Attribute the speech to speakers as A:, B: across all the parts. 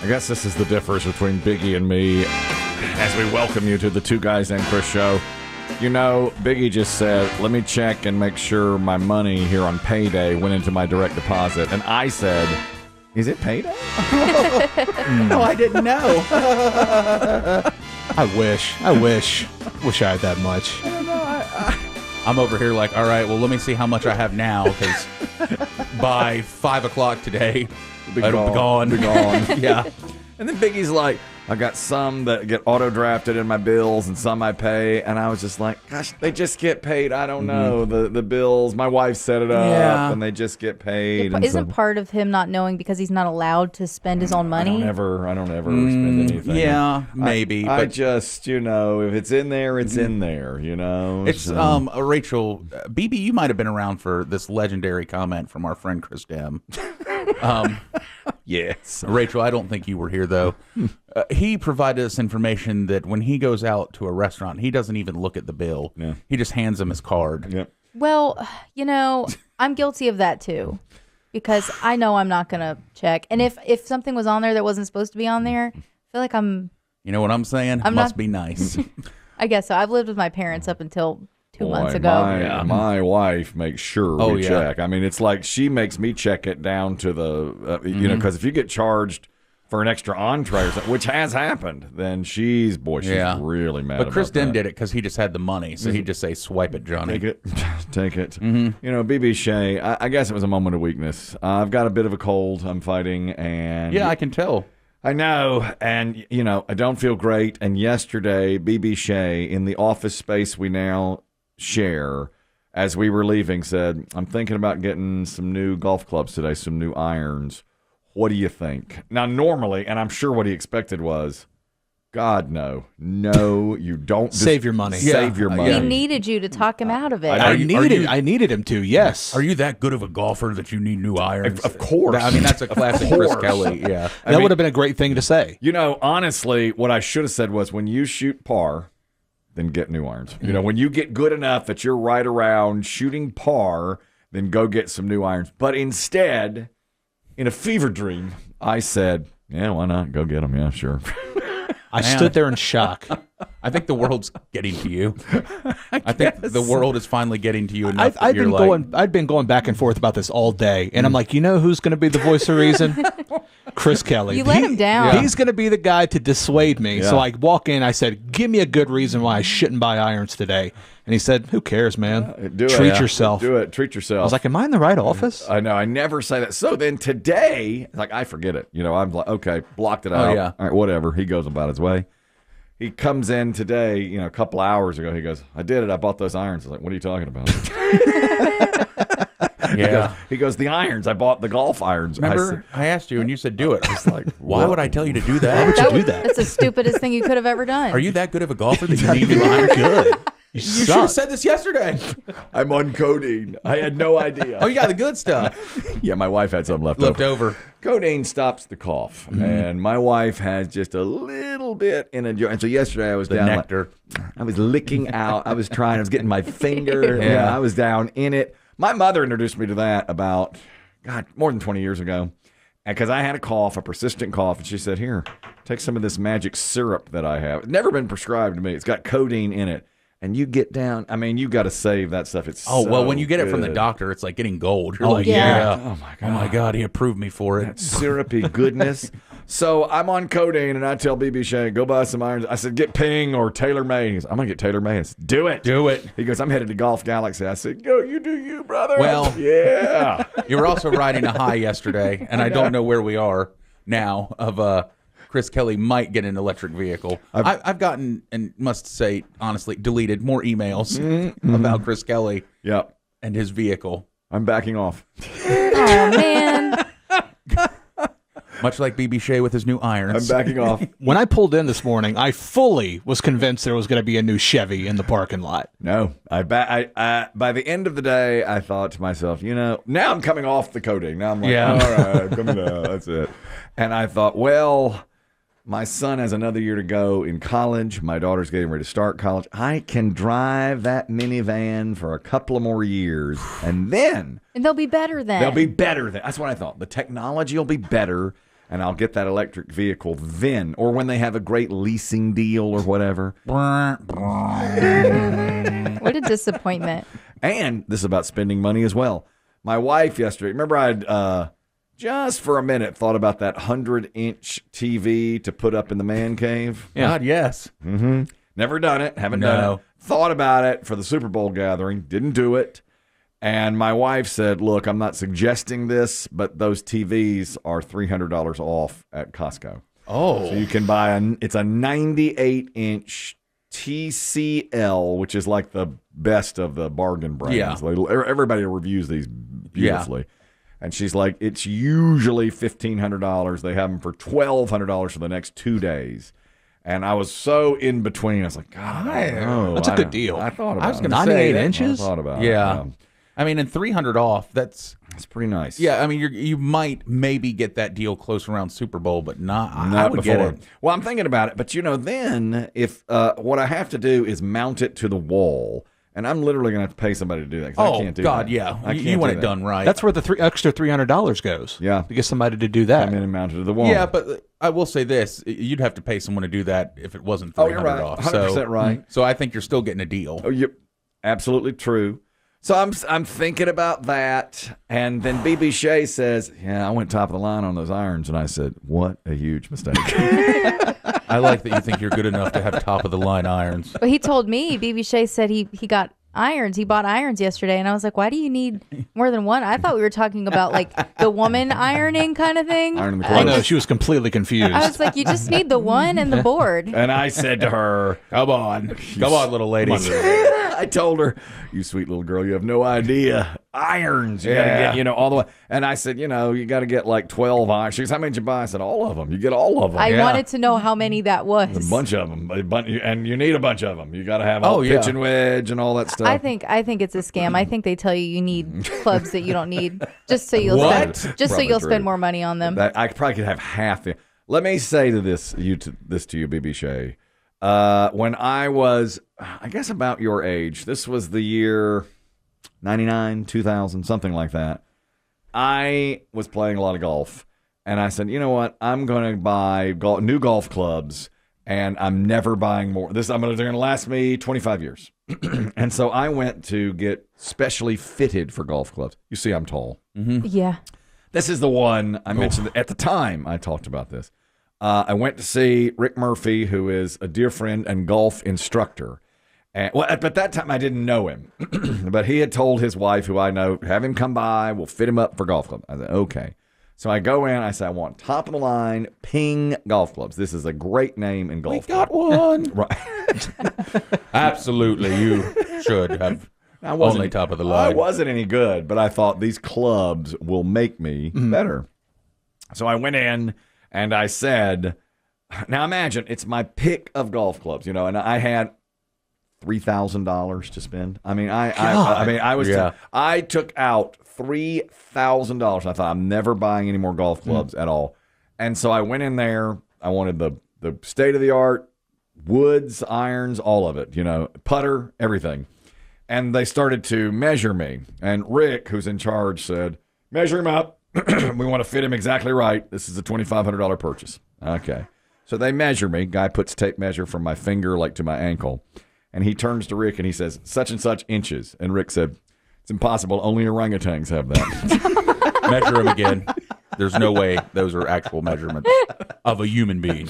A: I guess this is the difference between Biggie and me as we welcome you to the Two Guys and Chris show. You know, Biggie just said, let me check and make sure my money here on payday went into my direct deposit. And I said, is it payday?
B: No, I didn't know.
C: I wish I had that much.
A: I don't know.
B: I'm over here like, all right, well, let me see how much I have now, because by 5 o'clock today, it'll be gone. Yeah.
A: And then Biggie's like, I got some that get auto-drafted in my bills and some I pay. And I was just like, gosh, they just get paid. I don't know. The bills, my wife set it up and they just get paid.
D: Isn't part of him not knowing because he's not allowed to spend his own money?
A: I don't ever spend anything.
B: Yeah, maybe.
A: I
B: but
A: just, if it's in there, it's in there,
B: It's, Rachel, BB, you might have been around for this legendary comment from our friend Chris Demm.
A: Yes.
B: Rachel, I don't think you were here, though. He provided us information that when he goes out to a restaurant, he doesn't even look at the bill.
A: Yeah.
B: He just hands him his card.
A: Yep.
D: Well, I'm guilty of that too, because I know I'm not going to check. And if something was on there that wasn't supposed to be on there, I feel like I'm...
B: You know what I'm saying? Must be nice.
D: I guess so. I've lived with my parents up until 2 months ago.
A: My wife makes sure we check. I mean, it's like she makes me check it down to the, because if you get charged for an extra entree or something, which has happened, then she's really mad.
B: But Chris
A: about
B: Demm
A: that.
B: did it because he just had the money, so he'd just say, "Swipe it, Johnny."
A: Take it. BB Shea. I guess it was a moment of weakness. I've got a bit of a cold. I'm fighting, and
B: I can tell.
A: I know, and I don't feel great. And yesterday, BB Shea, in the office space we now share, as we were leaving, said, "I'm thinking about getting some new golf clubs today, some new irons. What do you think?" Now, normally, and I'm sure what he expected was, God, no, you don't.
C: Save your money.
A: Save your money.
D: He needed you to talk him out of it.
C: I needed him to, yes.
B: Are you that good of a golfer that you need new irons?
A: Of course.
B: I mean, that's a classic Chris Kelly. Yeah.
C: That would have been a great thing to say.
A: Honestly, what I should have said was, when you shoot par, then get new irons. When you get good enough that you're right around shooting par, then go get some new irons. But instead, in a fever dream, I said, yeah, why not? Go get them. Yeah, sure.
C: I stood there in shock.
B: I think the world's getting to you. I think the world is finally getting to you enough.
C: I've been going back and forth about this all day, and I'm like, who's going to be the voice of reason? Chris Kelly.
D: You let him down.
C: He's going to be the guy to dissuade me. Yeah. So I walk in, I said, give me a good reason why I shouldn't buy irons today. And he said, who cares, man? Treat yourself.
A: Do it. Treat yourself.
C: I was like, am I in the right office?
A: I know. I never say that. So then today, I forget it. I'm like, okay, blocked it out.
B: Yeah.
A: All right, whatever. He goes about his way. He comes in today, a couple hours ago. He goes, I did it. I bought those irons. I was like, what are you talking about? He goes, the irons. I bought the golf irons.
B: Remember, I asked you, and you said, do it. I was like, why would I tell you to do that?
C: Why would you do that?
D: That's the stupidest thing you could have ever done.
B: Are you that good of a golfer that you need new irons?
C: Good.
B: You should have said this yesterday.
A: I'm on codeine. I had no idea.
B: Oh, you got the good stuff.
A: Yeah, my wife had some left
B: over.
A: Codeine stops the cough, and my wife has just a little bit in a jar. And so yesterday I was down.
B: Nectar.
A: I was licking out. I was getting my finger.
B: Yeah.
A: I was down in it. My mother introduced me to that about, more than 20 years ago. Because I had a persistent cough, and she said, here, take some of this magic syrup that I have. It's never been prescribed to me. It's got codeine in it. And you get down, you got to save that stuff. It's
B: well, when you get
A: good.
B: it from the doctor, it's like getting gold. You're
D: Oh, yeah.
A: Oh, my God.
B: Oh, my God, he approved me for it.
A: That syrupy goodness. So I'm on codeine, and I tell BB Shea, go buy some irons. I said, get Ping or TaylorMade. He goes, I'm going to get TaylorMade. I said, do it.
B: Do it.
A: He goes, I'm headed to Golf Galaxy. I said, go, you do you, brother.
B: Well,
A: yeah.
B: You were also riding a high yesterday, and I don't know where we are now of Chris Kelly might get an electric vehicle. I've gotten, and must say, honestly, deleted more emails about Chris Kelly and his vehicle.
A: I'm backing off.
D: Oh, man.
B: Much like BB Shea with his new irons.
A: I'm backing off.
C: When I pulled in this morning, I fully was convinced there was going to be a new Chevy in the parking lot.
A: No. I by the end of the day, I thought to myself, now I'm coming off the codeine. Now I'm like, all right, I'm coming out. That's it. And I thought, well, my son has another year to go in college. My daughter's getting ready to start college. I can drive that minivan for a couple of more years, and then...
D: And they'll be better then.
A: They'll be better then. That's what I thought. The technology will be better, and I'll get that electric vehicle then, or when they have a great leasing deal or whatever.
D: What a disappointment.
A: And this is about spending money as well. My wife yesterday, remember I'd just for a minute thought about that 100-inch TV to put up in the man cave?
B: Yeah. God, yes.
A: Mm-hmm. Never done it. Haven't done it. Thought about it for the Super Bowl gathering. Didn't do it. And my wife said, look, I'm not suggesting this, but those TVs are $300 off at Costco.
B: Oh.
A: So you can buy it's a 98-inch TCL, which is like the best of the bargain brands. Yeah. Everybody reviews these beautifully. Yeah. And she's like, it's usually $1,500. They have them for $1,200 for the next 2 days. And I was so in between. I was like, God,
C: that's a good deal.
A: I thought about it.
B: I was going to say
C: 98 inches?
A: I thought about it.
B: Yeah. I mean, and $300 off, that's
A: pretty nice.
B: Yeah, I mean, you might maybe get that deal close around Super Bowl, but not I would
A: before.
B: Get it.
A: Well, I'm thinking about it, but then if what I have to do is mount it to the wall, and I'm literally going to have to pay somebody to do that. I can't do
B: God,
A: that.
B: yeah,
A: I can't
B: you want
A: do
B: it
A: that.
B: done right.
C: That's where the extra $300 goes.
A: Yeah,
C: to get somebody to do that.
A: Come in and mount it to the wall.
B: Yeah, but I will say this: you'd have to pay someone to do that if it wasn't $300 off.
A: 100% right.
B: So I think you're still getting a deal.
A: Oh, yep, absolutely true. So I'm thinking about that, and then BB Shea says, "Yeah, I went top of the line on those irons," and I said, "What a huge mistake."
B: I like that you think you're good enough to have top of the line irons.
D: But he told me, BB Shea said he got irons. He bought irons yesterday, and I was like, "Why do you need more than one?" I thought we were talking about like the woman ironing kind of thing.
A: Ironing the
C: Oh
A: clothes.
C: no, she was completely confused.
D: I was like, "You just need the one and the board."
A: And I said to her,
B: Come on, little lady.
A: I told her, "You sweet little girl, you have no idea. Irons, you got to get, all the way." And I said, you got to get like 12 irons. She goes, "How many did you buy?" I said, "All of them. You get all of them."
D: I wanted to know how many that was.
A: A bunch of them, and you need a bunch of them. You got to have all pitch and wedge and all that stuff.
D: I think it's a scam. I think they tell you need clubs that you don't need just so you'll spend more money on them.
A: I probably could have half the. Let me say to this to you, BB Shea. When I was, I guess, about your age, this was the year 99, 2000, something like that. I was playing a lot of golf, and I said, you know what? I'm going to buy new golf clubs, and I'm never buying more. They're going to last me 25 years. And so I went to get specially fitted for golf clubs. You see, I'm tall.
B: Mm-hmm.
D: Yeah.
A: This is the one I mentioned at the time I talked about this. I went to see Rick Murphy, who is a dear friend and golf instructor. And, at that time, I didn't know him. But he had told his wife, who I know, have him come by. We'll fit him up for golf club. I said, okay. So I go in. I say, I want top of the line Ping golf clubs. This is a great name in golf.
B: We got one.
A: Right.
B: Absolutely. You should have only top of the line.
A: I wasn't any good, but I thought these clubs will make me better. So I went in. And I said, now imagine it's my pick of golf clubs, and I had $3,000 to spend. I mean, I took out $3,000. I thought I'm never buying any more golf clubs at all. And so I went in there. I wanted the state of the art woods, irons, all of it, putter, everything. And they started to measure me. And Rick, who's in charge, said, measure him up. We want to fit him exactly right. This is a $2,500 purchase. Okay. So they measure me. Guy puts tape measure from my finger to my ankle. And he turns to Rick and he says, such and such inches. And Rick said, it's impossible. Only orangutans have that.
B: Measure them again. There's no way those are actual measurements of a human being.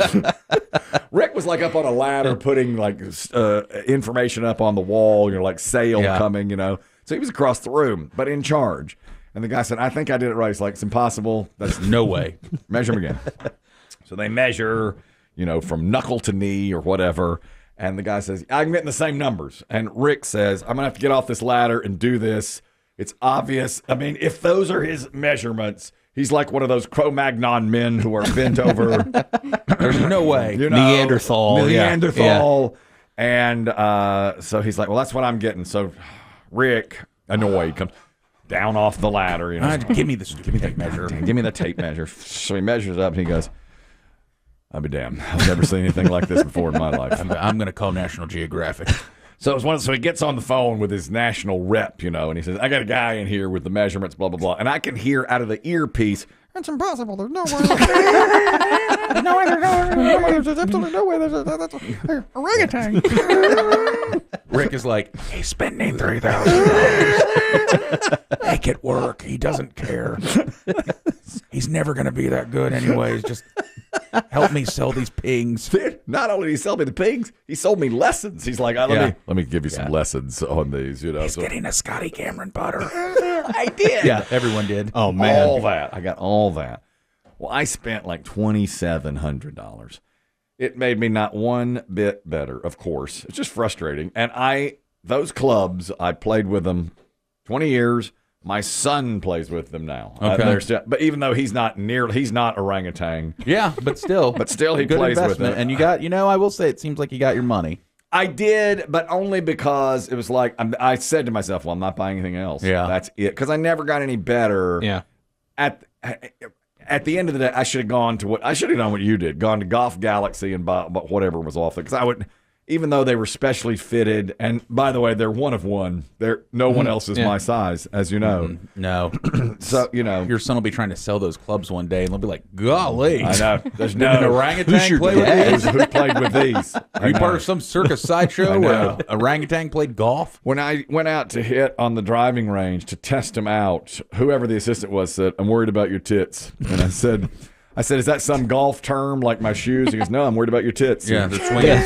A: Rick was up on a ladder putting information up on the wall, sale coming, So he was across the room, but in charge. And the guy said, I think I did it right. He's like, it's impossible. That's
B: no way.
A: Measure him again. So they measure, from knuckle to knee or whatever. And the guy says, I'm getting the same numbers. And Rick says, I'm going to have to get off this ladder and do this. It's obvious. I mean, if those are his measurements, he's like one of those Cro-Magnon men who are bent over.
B: There's no way.
C: Neanderthal.
A: Yeah. And so he's like, well, that's what I'm getting. So Rick, annoyed, comes down off the ladder.
B: Give me the stupid tape measure.
A: Give me the tape measure. So he measures up and he goes, I'll be damned. I've never seen anything like this before in my life.
B: I'm going to call National Geographic.
A: So so he gets on the phone with his national rep, and he says, "I got a guy in here with the measurements, blah blah blah," and I can hear out of the earpiece, "It's impossible. There's no way. There's absolutely no way. There's orangutan."
B: Rick is like,
E: He's spending $3,000. Make it work. He doesn't care. He's never going to be that good anyways. Just help me sell these pigs.
A: Dude, not only did he sell me the pigs, he sold me lessons. He's like, let me give you some lessons on these.
E: He's getting a Scotty Cameron butter.
A: I did.
B: yeah, everyone did.
C: Oh man,
A: All that. I got all that. Well, I spent like $2,700. It made me not one bit better, of course. It's just frustrating. And those clubs, I played with them 20 years. My son plays with them now.
B: Okay.
A: But even though he's not orangutan.
B: Yeah, but still.
A: He
B: good
A: plays with
B: investment.
A: them.
B: And you got, I will say it seems like you got your money.
A: I did, but only because it was like, I said to myself, well, I'm not buying anything else.
B: Yeah.
A: That's it. Because I never got any better.
C: yeah.
A: At the end of the day, I should have done what you did, gone to Golf Galaxy and bought whatever was off there. Because I would, even though they were specially fitted, and by the way, they're one of one. No one else is my size, as you know.
B: No.
A: So,
B: Your son will be trying to sell those clubs one day, and they'll be like, golly.
A: I know. There's
B: Did an
A: no
B: orangutan play with these?
A: who played with these.
B: Are you part of some circus sideshow where
A: know.
B: an orangutan played golf?
A: When I went out to hit on the driving range to test them out, whoever the assistant was said, "I'm worried about your tits." And I said, "Is that some golf term like my shoes?" He goes, "No, I'm worried about your tits."
B: Yeah, they're swinging.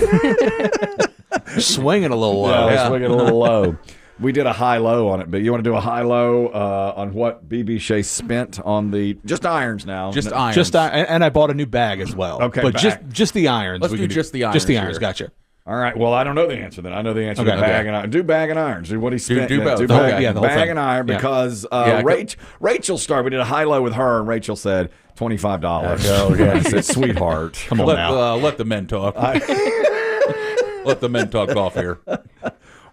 C: Swinging a little low.
A: Yeah, swinging a little low. We did a high-low on it, but you want to do a high-low on what BB Shea spent on the just irons now?
B: Just irons.
C: Just and I bought a new bag as well.
A: Okay,
C: but
A: bag.
C: just the irons.
B: Let's
C: we
B: do
C: can
B: just the irons
C: Just the irons.
B: here.
C: Gotcha.
A: All right. Well, I don't know the answer then. I know the answer to
C: Okay,
A: bag and iron. Do bag and irons. Do what he spent.
B: do both.
A: Do
B: The whole-
A: bag,
C: yeah, the whole
A: bag
C: thing.
A: and iron
C: Yeah.
A: because Rachel started. We did a high-low with her, and Rachel said $25.
B: Oh, yeah.
A: I said, "Sweetheart,
C: Come on now.
B: Let the men talk. Let the men talk golf here.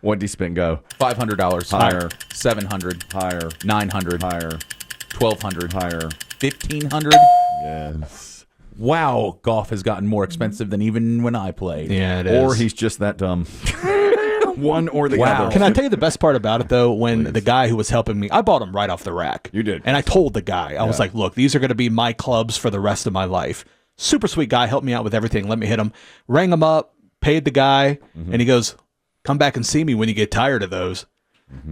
A: what did he spend? Go
B: $500.
A: Higher.
B: $700.
A: higher,
B: $900.
A: higher,
B: $1,200.
A: higher."
B: $1,500.
A: Yes.
B: Wow, golf has gotten more expensive than even when I played.
C: Yeah, it is.
A: Or he's just that dumb. One or the
B: Wow.
A: other.
C: Can I tell you the best part about it, though? When the guy who was helping me, I bought them right off the rack.
A: You did.
C: And I told the guy, I was like, look, these are going to be my clubs for the rest of my life. Super sweet guy, helped me out with everything, let me hit them. Rang him up, paid the guy, and he goes, come back and see me when you get tired of those.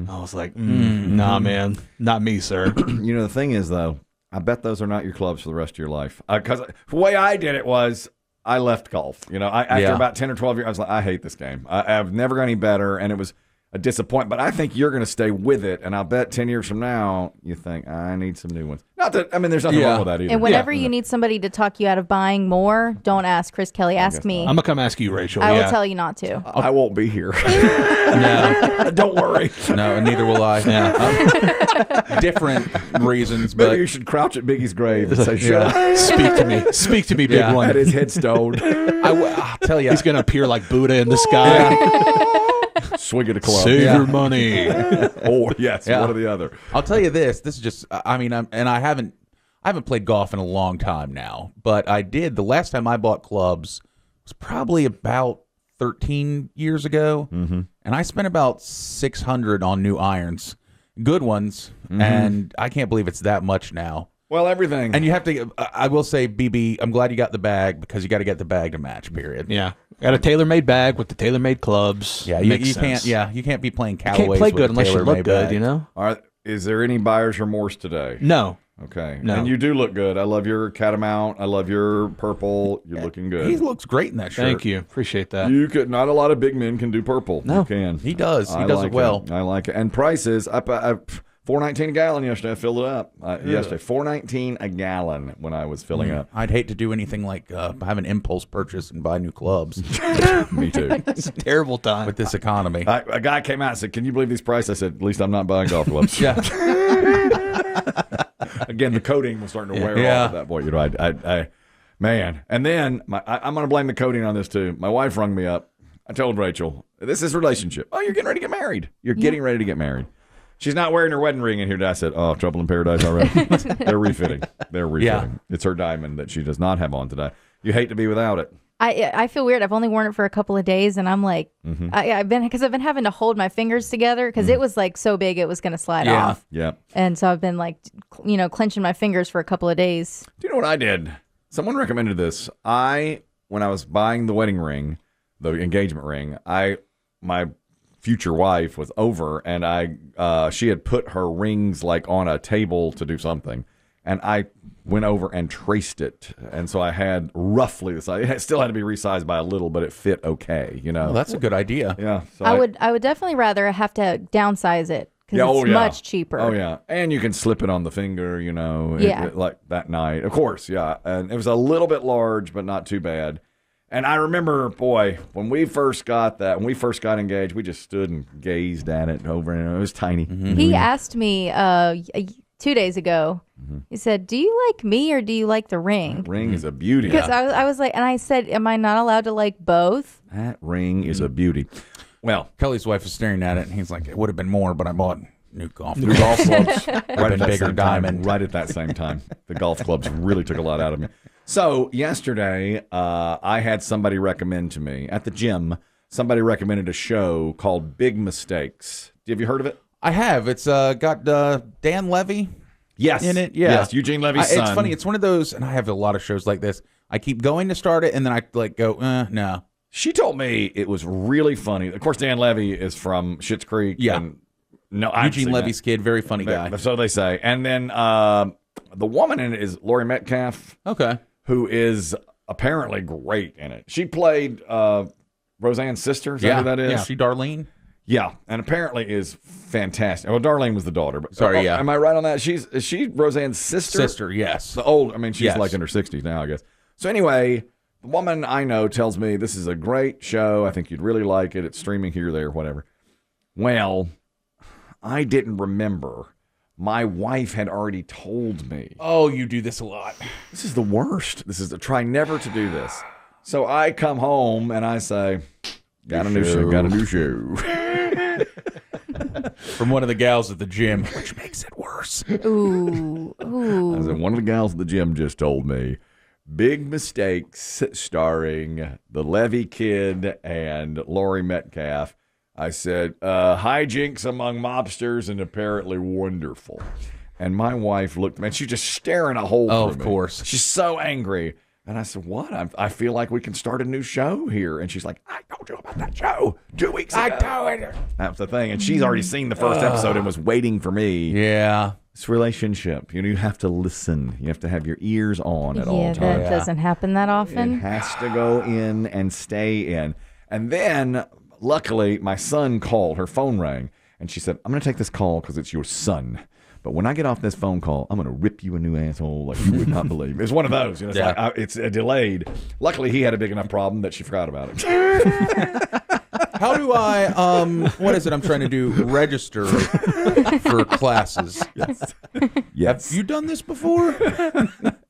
C: I was like, nah, man, not me, sir.
A: The thing is, though, I bet those are not your clubs for the rest of your life. Because the way I did it was I left golf. After about 10 or 12 years, I was like, I hate this game. I've never got any better, and it was a disappointment. But I think you're going to stay with it, and I'll bet 10 years from now, you think, I need some new ones. Not that, there's nothing wrong with that either.
D: And whenever you need somebody to talk you out of buying more, don't ask Chris Kelly. Ask me.
C: I'm going to come ask you, Rachel.
D: I will tell you not to.
A: I won't be here.
B: No,
A: Don't worry.
B: no, and neither will I.
C: Yeah.
B: Different reasons,
A: Maybe
B: but
A: you should crouch at Biggie's grave and say, shut up.
C: Speak to me, big
B: Yeah.
C: one.
A: At his headstone.
B: I'll tell you.
C: He's going to appear like Buddha in the sky.
A: Swing at a club.
C: Save your money.
A: Or, yes,
B: Yeah.
A: one or the other.
B: I'll tell you this. This is just. I haven't played golf in a long time now, but I did. The last time I bought clubs was probably about 13 years ago, and I spent about $600 on new irons, good ones, and I can't believe it's that much now.
A: Well, everything.
B: And you have to. I will say, BB, I'm glad you got the bag because you got to get the bag to match. Period.
C: Yeah. Got a tailor-made bag with the tailor-made clubs.
B: Yeah,
C: Makes
B: you
C: sense.
B: can't. Yeah, you can't be playing
C: You
B: Callaways.
C: can't play
B: with
C: good
B: a
C: unless you
B: tailor-made
C: look good,
B: bag.
A: Is there any buyer's remorse today?
C: No.
A: Okay.
C: No.
A: And you do look good. I love your catamount. I love your purple. You're looking good.
B: He looks great in that shirt.
C: Thank you. Appreciate that.
A: You could. Not a lot of big men can do purple.
C: No.
A: You can.
B: He does. He
A: I
B: does
A: like
B: it well.
A: I like it. And prices up. $4.19 a gallon yesterday. I filled it up yesterday. $4.19 a gallon when I was filling up.
B: I'd hate to do anything like have an impulse purchase and buy new clubs
A: Me too.
C: It's a terrible time.
B: with this economy.
A: A guy came out and said, "Can you believe these prices?" I said, "At least I'm not buying golf clubs."
B: Yeah.
A: Again, the coating was starting to wear
B: Yeah.
A: off at that point. Man. And then I'm going to blame the coating on this too. My wife rung me up. I told Rachel, "This is a relationship. Oh, you're getting ready to get married. You're getting ready to get married." She's not wearing her wedding ring in here today. I said, "Oh, trouble in paradise already." They're refitting.
B: Yeah.
A: It's her diamond that she does not have on today. You hate to be without it.
D: I feel weird. I've only worn it for a couple of days, and I'm like, I've been having to hold my fingers together because it was like so big it was going to slide off.
A: Yeah.
D: And so I've been like, clenching my fingers for a couple of days.
A: Do you know what I did? Someone recommended this. When I was buying the wedding ring, the engagement ring, my future wife was over, and she had put her rings like on a table to do something, and I went over and traced it, and so I had roughly the size. It still had to be resized by a little, but it fit okay.
B: Well, that's a good idea.
A: Yeah. So
D: I would definitely rather have to downsize it because it's much cheaper.
A: Oh yeah, and you can slip it on the finger. Like that night, of course. Yeah, and it was a little bit large, but not too bad. And I remember, boy, when we first got engaged, we just stood and gazed at it over, and it was tiny.
D: He asked me 2 days ago. He said, "Do you like me or do you like the ring?"
A: That ring is a beauty.
D: Because I was like, and I said, "Am I not allowed to like both?"
A: That ring is a beauty. Well,
B: Kelly's wife was staring at it, and he's like, "It would have been more, but I bought new golf
A: clubs
B: right at bigger diamond."
A: Right at that same time, the golf clubs really took a lot out of me. So yesterday, I had somebody recommend to me at the gym. Somebody recommended a show called Big Mistakes. Have you heard of it?
B: I have. It's got Dan Levy.
A: Yes.
B: In it, yeah.
A: Yes, Eugene Levy's son.
B: It's funny. It's one of those, and I have a lot of shows like this. I keep going to start it, and then I go, no.
A: She told me it was really funny. Of course, Dan Levy is from Schitt's Creek.
B: Yeah.
A: And no,
B: Eugene Levy's kid, very funny guy.
A: So they say. And then the woman in it is Laurie Metcalf.
B: Okay.
A: Who is apparently great in it. She played Roseanne's sister. Is that who that is?
B: Yeah. She Darlene?
A: Yeah, and apparently is fantastic. Well, Darlene was the daughter, but
B: Sorry,
A: am I right on that? Is she Roseanne's sister?
B: Sister, yes.
A: The old. I mean, she's like in her 60s now, I guess. So anyway, the woman I know tells me this is a great show. I think you'd really like it. It's streaming here, there, whatever. Well, I didn't remember. My wife had already told me.
B: Oh, you do this a lot.
A: This is the worst. Try never to do this. So I come home and I say, got a new show.
B: From one of the gals at the gym, which makes it worse.
D: Ooh.
A: I said, one of the gals at the gym just told me, Big Mistakes, starring the Levy kid and Laurie Metcalf. I said, hijinks among mobsters and apparently wonderful. And my wife looked at me, and she's just staring a hole through me.
B: Of course.
A: She's so angry. And I said, what? I feel like we can start a new show here. And she's like, I told you about that show 2 weeks ago. I told her. That's the thing. And she's already seen the first episode and was waiting for me.
B: Yeah.
A: This relationship, you have to listen. You have to have your ears on at all times.
D: That doesn't happen that often.
A: It has to go in and stay in. And then, luckily, my son called. Her phone rang. And she said, I'm going to take this call because it's your son. But when I get off this phone call, I'm going to rip you a new asshole like you would not believe. It's one of those. It's like it's delayed. Luckily, he had a big enough problem that she forgot about it.
B: How do I, what is it I'm trying to do? Register for classes.
A: Yes.
B: Have you done this before?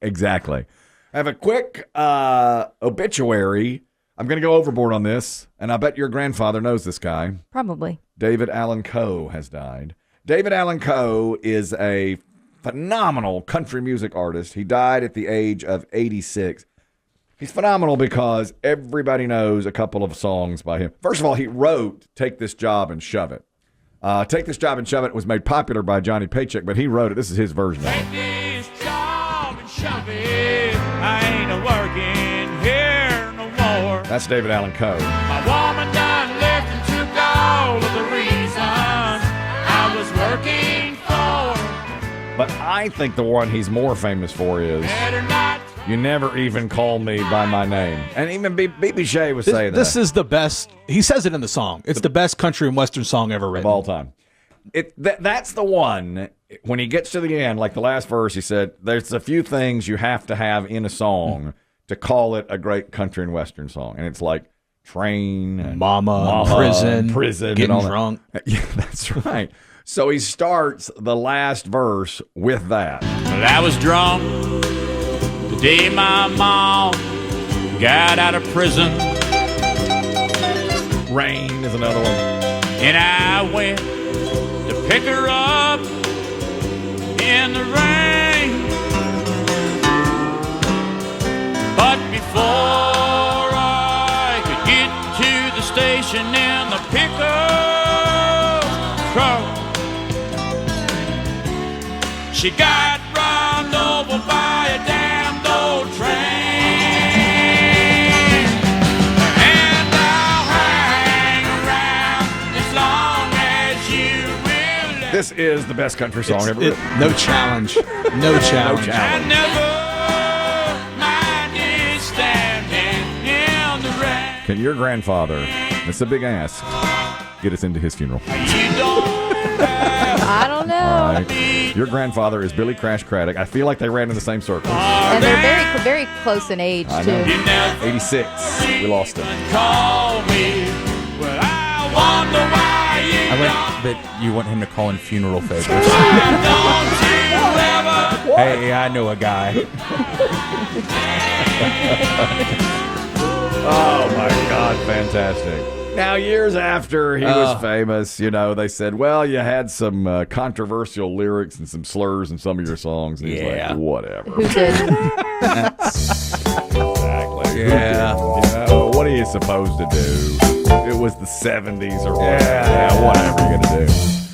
A: Exactly. I have a quick obituary. I'm going to go overboard on this, and I bet your grandfather knows this guy.
D: Probably.
A: David Allan Coe has died. David Allan Coe is a phenomenal country music artist. He died at the age of 86. He's phenomenal because everybody knows a couple of songs by him. First of all, he wrote Take This Job and Shove It. Take This Job and Shove It was made popular by Johnny Paycheck, but he wrote it. This is his version of it.
F: Take this job and shove it. I ain't a-working here no more.
A: That's David Allan Coe.
F: My woman done left and took all of the reasons I was working for.
A: But I think the one he's more famous for is
F: Better not.
A: You Never Even Call Me By My Name. And even B.B. Shea was saying that.
C: This is the best. He says it in the song. It's the best country and western song ever written.
A: Of all time. That's the one. When he gets to the end, like the last verse, he said, there's a few things you have to have in a song to call it a great country and western song. And it's like train, and
C: Mama, prison,
A: and
C: getting
A: all that.
C: drunk.
A: Yeah, that's right. So he starts the last verse with that.
F: Well, I was drunk the day my mom got out of prison.
A: Rain is another one.
F: And I went to pick her up in the rain. But before She got run over by a damned old train. And I'll hang around as long as you will let
A: This is the best country song ever.
C: No challenge. No challenge.
F: I never minded standing in the rain.
A: Can your grandfather, that's a big ask, get us into his funeral?
F: You don't
D: I don't know.
A: All right. Your grandfather is Billy Crash Craddock. I feel like they ran in the same circles.
D: And they're very close in age,
A: I
D: too.
A: know.
F: You never
A: 86. We lost him.
F: call me. Well, I wonder why you
B: I like
F: don't.
B: that you want him to call in funeral favors.
F: Why don't you ever?
B: Hey, I know a guy.
A: Oh, my God. Fantastic. Now, years after he was famous, you know, they said, well, you had some controversial lyrics and some slurs in some of your songs. And he's
B: Yeah.
A: like, whatever.
D: Who didn't?
A: Exactly.
B: Yeah.
A: You know, what are you supposed to do? It was the 70s or whatever. Yeah, whatever you're going to do.